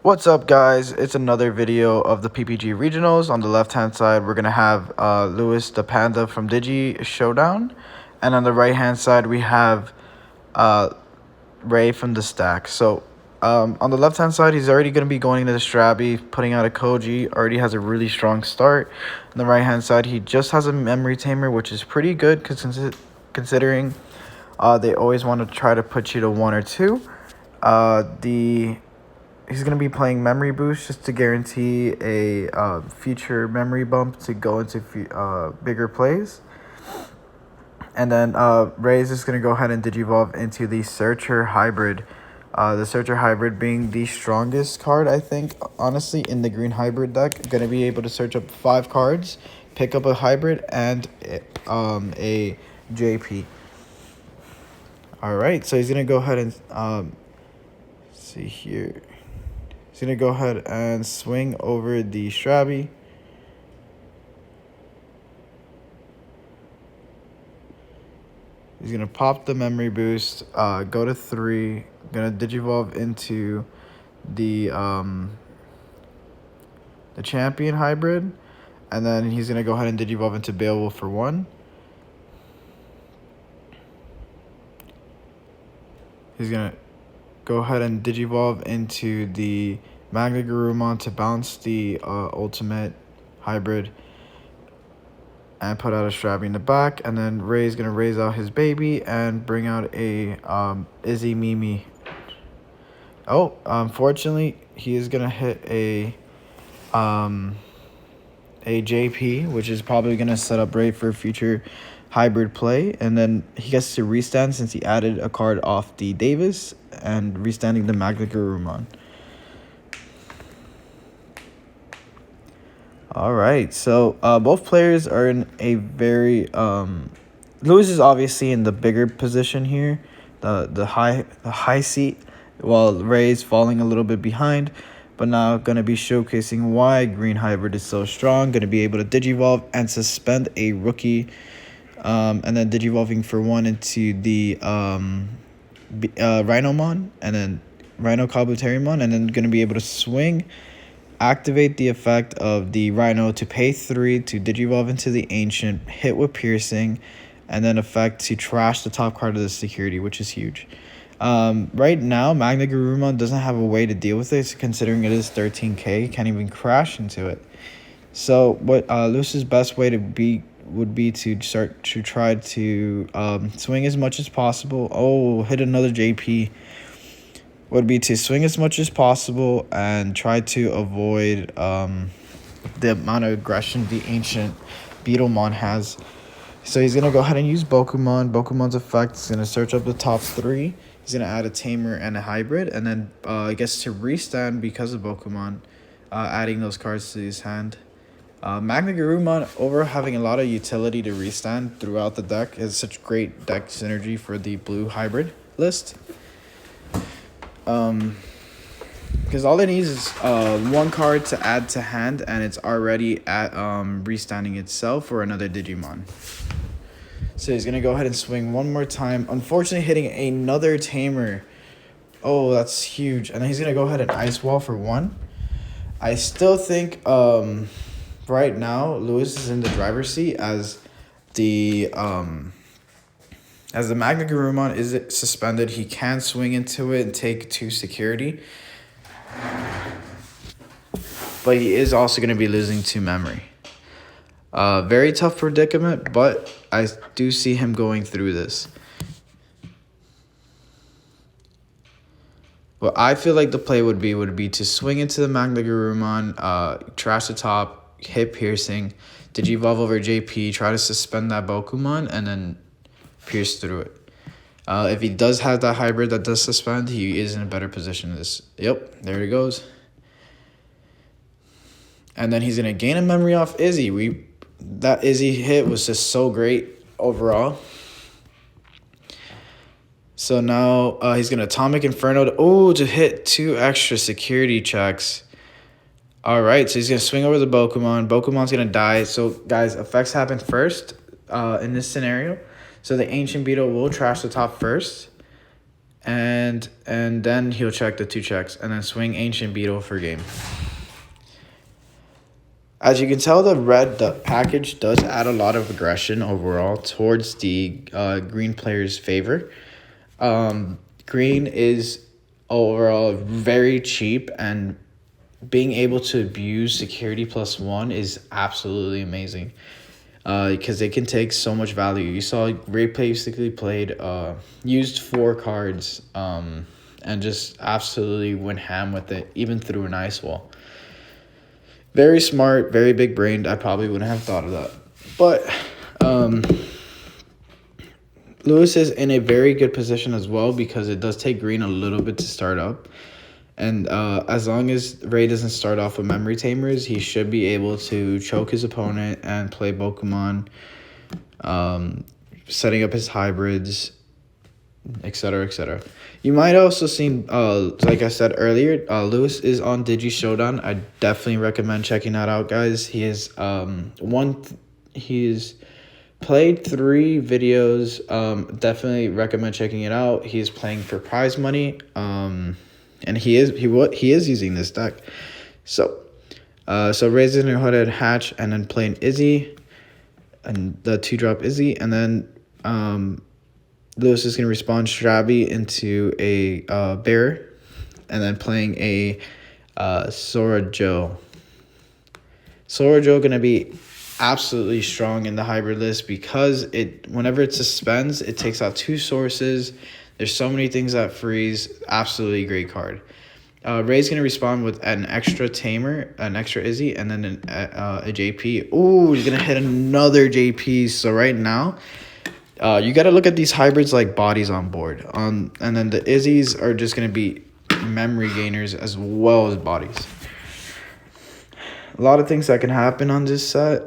What's up, guys? It's another video of the PPG Regionals. On the left-hand side, we're going to have LuisthePanda from Digi Showdown. And on the right-hand side, we have Ray from TheStacc. So, on the left-hand side, he's already going to be going into the Strabby, putting out a Koji. Already has a really strong start. On the right-hand side, he just has a Memory Tamer, which is pretty good considering they always want to try to put you to 1 or 2. He's going to be playing Memory Boost just to guarantee a future memory bump to go into bigger plays. And then Ray is just going to go ahead and Digivolve into the Searcher Hybrid. The Searcher Hybrid being the strongest card, I think, honestly, in the green hybrid deck. Going to be able to search up 5 cards, pick up a hybrid, and a JP. Alright, so he's going to go ahead and see here. He's going to go ahead and swing over the Strabby. He's going to pop the Memory Boost, go to 3, going to Digivolve into the Champion Hybrid, and then he's going to go ahead and Digivolve into Beowulf for 1. He's going to go ahead and Digivolve into the Magna Garurumon to bounce the Ultimate Hybrid and put out a Strabby in the back. And then Ray's going to raise out his baby and bring out a Izzy Mimi. Oh, unfortunately, he is going to hit a JP, which is probably going to set up Ray for future hybrid play. And then he gets to restand since he added a card off the Davis and restanding the Magna Garurumon. All right, so both players are in a very Lewis is obviously in the bigger position here, the high seat, while Ray's falling a little bit behind. But now going to be showcasing why Green Hybrid is so strong. Going to be able to Digivolve and suspend a rookie, and then Digivolving for 1 into the Rhinomon, and then Rhino Kabuterimon, and then going to be able to swing, activate the effect of the Rhino to pay 3 to Digivolve into the Ancient, hit with Piercing, and then effect to trash the top card of the security, which is huge. Right now, Magna Garurumon doesn't have a way to deal with this, considering it is 13k, can't even crash into it. So what Luce's best way to would be to start to try to swing as much as possible. Oh, hit another JP. Would be to swing as much as possible and try to avoid the amount of aggression the Ancient Beetlemon has. So he's going to go ahead and use Bokumon. Bokumon's effect is going to search up the top 3. He's going to add a Tamer and a Hybrid. And then I guess to restand because of Bokumon, adding those cards to his hand. Magna Garurumon, over having a lot of utility to restand throughout the deck, is such great deck synergy for the blue hybrid list. Because all it needs is 1 card to add to hand, and it's already at restanding itself or another Digimon. So he's gonna go ahead and swing 1 more time. Unfortunately, hitting another Tamer. Oh, that's huge. And then he's gonna go ahead and Ice Wall for 1. I still think right now Lewis is in the driver's seat as the Magna Garurumon is suspended. He can swing into it and take 2 security. But he is also going to be losing 2 memory. Very tough predicament, but I do see him going through this. What I feel like the play would be to swing into the Magna Garurumon, trash the top, hit Piercing, Digivolve over JP, try to suspend that Bokumon, and then pierce through it. If he does have that hybrid that does suspend, he is in a better position. Yep, there he goes. And then he's gonna gain a memory off Izzy. That Izzy hit was just so great overall. So now he's gonna Atomic Inferno to hit 2 extra security checks. All right, so he's gonna swing over the Bokumon. Bokumon's gonna die. So guys, effects happen first in this scenario. So the Ancient Beetle will trash the top first, and then he'll check the 2 checks, and then swing Ancient Beetle for game. As you can tell, the package does add a lot of aggression overall towards the green player's favor. Green is overall very cheap, and being able to abuse security +1 is absolutely amazing. Because they can take so much value. You saw Ray basically used 4 cards, and just absolutely went ham with it, even through an ice wall. Very smart, very big brained. I probably wouldn't have thought of that. But Lewis is in a very good position as well, because it does take green a little bit to start up. And as long as Ray doesn't start off with memory tamers, he should be able to choke his opponent and play Pokemon, setting up his hybrids, etc., etc. You might also seen, like I said earlier, Lewis is on Digi Showdown. I definitely recommend checking that out, guys. He is he's played 3 videos. Definitely recommend checking it out. He's playing for prize money. And he is using this deck. So raising her hooded hatch, and then playing Izzy, and the 2-drop Izzy, and then Lewis is gonna respond Strabby into a bear, and then playing a Sora Joe. Sora Joe gonna be absolutely strong in the hybrid list, because whenever it suspends, it takes out 2 sources. There's so many things that freeze. Absolutely great card. Ray's going to respond with an extra Tamer, an extra Izzy, and then a JP. Ooh, he's going to hit another JP. So right now, you got to look at these hybrids like bodies on board. And then the Izzies are just going to be memory gainers as well as bodies. A lot of things that can happen on this set.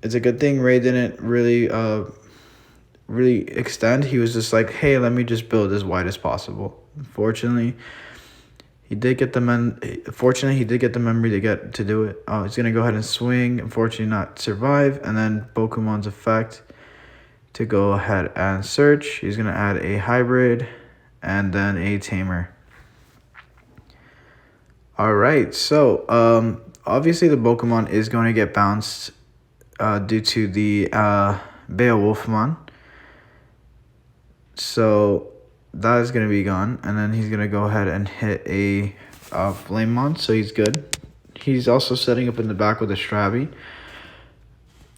It's a good thing Ray didn't really extend. He was just like, hey, let me just build as wide as possible. Unfortunately, he did get the memory to do it. He's gonna go ahead and swing. Unfortunately, not survive. And then Pokemon's effect to go ahead and search. He's gonna add a hybrid and then a tamer. All right, so obviously the Pokemon is going to get bounced due to the Beowulfmon. So that is going to be gone. And then he's going to go ahead and hit a Flamemon, so he's good. He's also setting up in the back with a Strabby.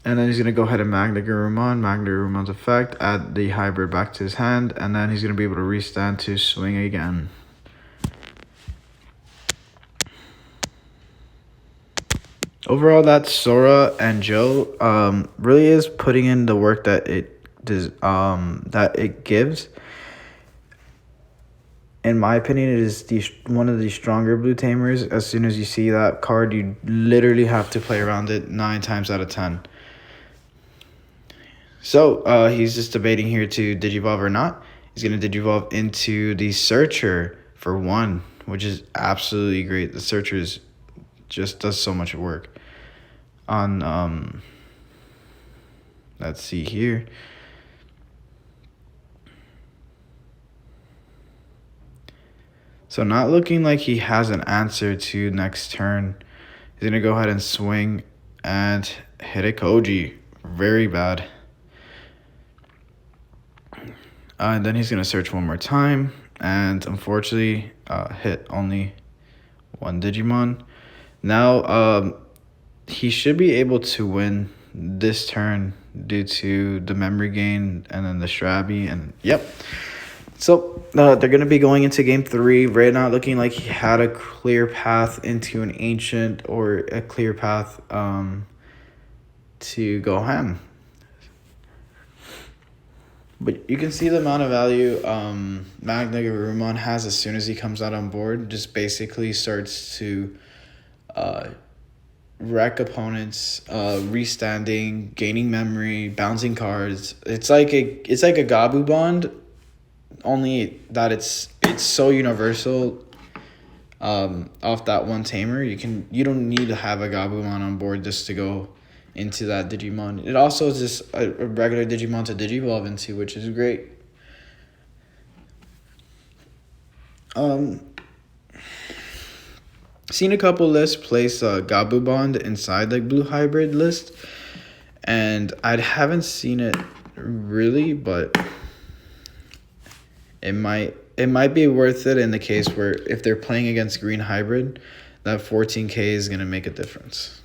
And then he's going to go ahead and Magna-Garumon's effect, add the hybrid back to his hand, and then he's going to be able to restand to swing again. Overall, that Sora and Joe really is putting in the work that it does, that it gives. In my opinion, it is one of the stronger blue tamers. As soon as you see that card, you literally have to play around it 9 times out of 10. So he's just debating here to Digivolve or not. He's going to Digivolve into the Searcher for 1, which is absolutely great. The Searcher just does so much work. On let's see here. So not looking like he has an answer to next turn. He's gonna go ahead and swing and hit a Koji. Very bad. And then he's gonna search one more time, and unfortunately hit only 1 Digimon. Now he should be able to win this turn due to the memory gain and then the Strabby, and yep. So they're going to be going into game 3. Ray not looking like he had a clear path into an Ancient or a clear path to go ham. But you can see the amount of value Magna-Garumon has as soon as he comes out on board. Just basically starts to wreck opponents, restanding, gaining memory, bouncing cards. It's like a Gabu Bond, only that it's so universal. Off that one tamer, you don't need to have a Gabumon on board just to go into that Digimon. It also is just a regular Digimon to Digivolve into, which is great. Seen a couple lists place Gabu Bond inside like blue hybrid list, and I haven't seen it really, but it might be worth it in the case where if they're playing against green hybrid, that 14k is gonna make a difference.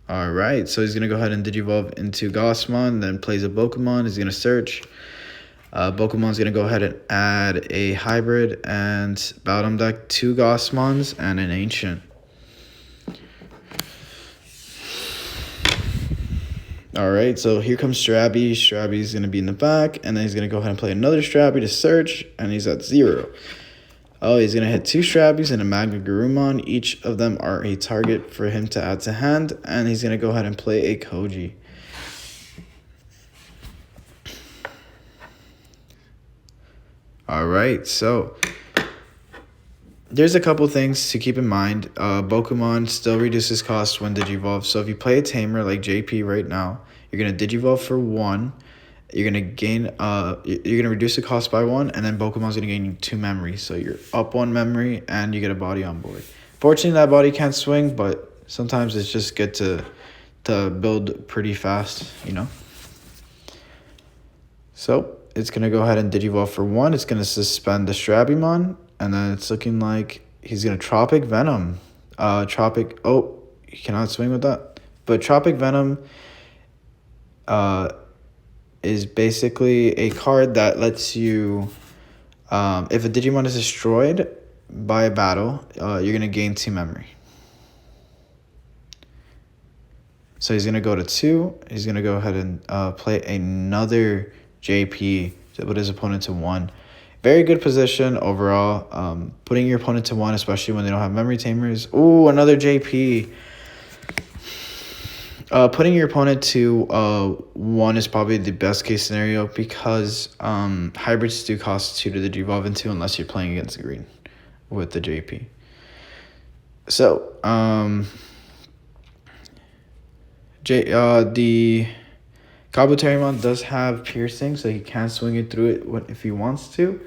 All right, so he's gonna go ahead and Digivolve into Gossmon, then plays a Pokemon. He's gonna search. Pokemon's going to go ahead and add a hybrid and bottom deck 2 Gossmons and an Ancient. Alright, so here comes Strabby. Strabby's going to be in the back, and then he's going to go ahead and play another Strabby to search, and he's at 0. Oh, he's going to hit 2 Strabbies and a Magna Garurumon. Each of them are a target for him to add to hand, and he's going to go ahead and play a Koji. All right, so there's a couple things to keep in mind. Pokemon still reduces cost when Digivolve. So if you play a tamer like JP right now, you're gonna Digivolve for 1. You're gonna gain. You're gonna reduce the cost by 1, and then Pokemon's gonna gain you 2 memory. So you're up 1 memory, and you get a body on board. Fortunately, that body can't swing, but sometimes it's just good to build pretty fast, you know. So it's going to go ahead and Digivolve for 1. It's going to suspend the Strabimon. And then it's looking like he's going to Tropic Venom. Oh, he cannot swing with that. But Tropic Venom is basically a card that lets you... if a Digimon is destroyed by a battle, you're going to gain 2 memory. So he's going to go to 2. He's going to go ahead and play another JP to put his opponent to 1. Very good position overall. Putting your opponent to 1, especially when they don't have memory tamers. Ooh, another JP. Putting your opponent to 1 is probably the best case scenario because hybrids do cost 2 to Digivolve into unless you're playing against green with the JP. So, the Kabuterimon does have piercing, so he can swing it through it if he wants to.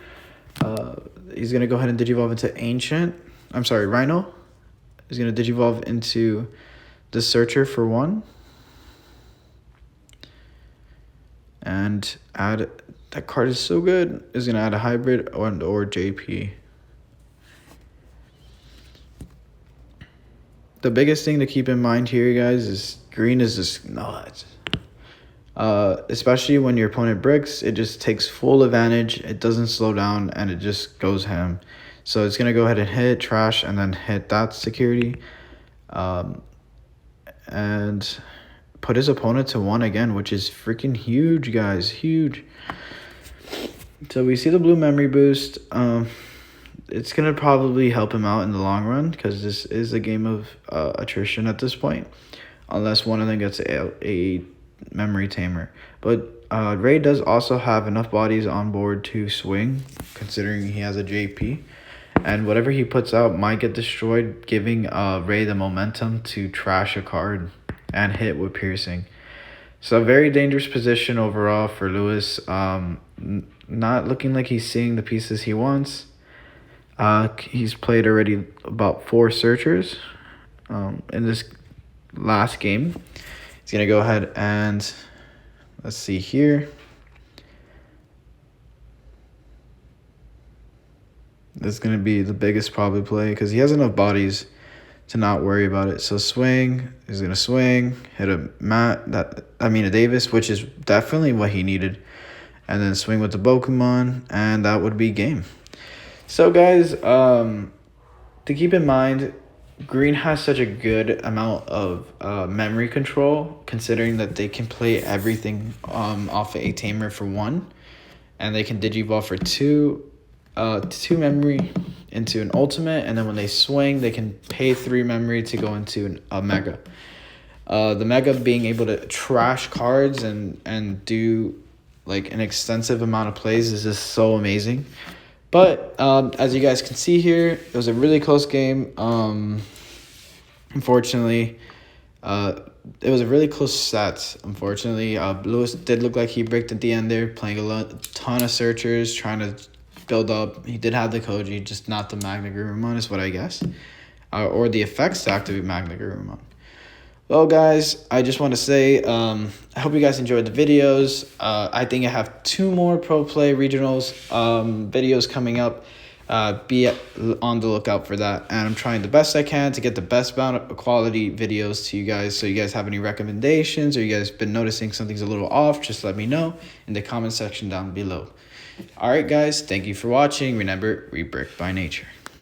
He's going to go ahead and Digivolve into Ancient. I'm sorry, Rhino. He's going to Digivolve into the Searcher for 1. And add... That card is so good. He's going to add a hybrid or JP. The biggest thing to keep in mind here, guys, is green is just nuts. Especially when your opponent bricks, it just takes full advantage. It doesn't slow down, and it just goes ham. So it's going to go ahead and hit trash and then hit that security. And put his opponent to 1 again, which is freaking huge, guys. Huge. So we see the blue memory boost. It's going to probably help him out in the long run because this is a game of attrition at this point. Unless one of them gets a memory tamer. But Ray does also have enough bodies on board to swing, considering he has a JP. And whatever he puts out might get destroyed, giving Ray the momentum to trash a card and hit with piercing. So a very dangerous position overall for Luis. Not looking like he's seeing the pieces he wants. He's played already about 4 searchers in this last game. He's going to go ahead and, let's see here. This is going to be the biggest probably play because he has enough bodies to not worry about it. So swing, he's going to swing, hit a Davis, which is definitely what he needed. And then swing with the Pokemon, and that would be game. So guys, to keep in mind, green has such a good amount of memory control, considering that they can play everything off of a tamer for 1, and they can Digivolve for 2 memory into an ultimate, and then when they swing, they can pay 3 memory to go into a mega. The mega being able to trash cards and do like an extensive amount of plays is just so amazing. But as you guys can see here, it was a really close game. Unfortunately, It was a really close set, unfortunately. Lewis did look like he bricked at the end there, playing a ton of searchers, trying to build up. He did have the Koji, just not the Magna Garurumon is what I guess. Or the effects to activate Magna Garurumon. Well, guys, I just want to say I hope you guys enjoyed the videos. I think I have 2 more Pro Play Regionals videos coming up. Be on the lookout for that. And I'm trying the best I can to get the best amount of quality videos to you guys. So you guys have any recommendations or you guys been noticing something's a little off, just let me know in the comment section down below. All right, guys, thank you for watching. Remember, we brick by nature.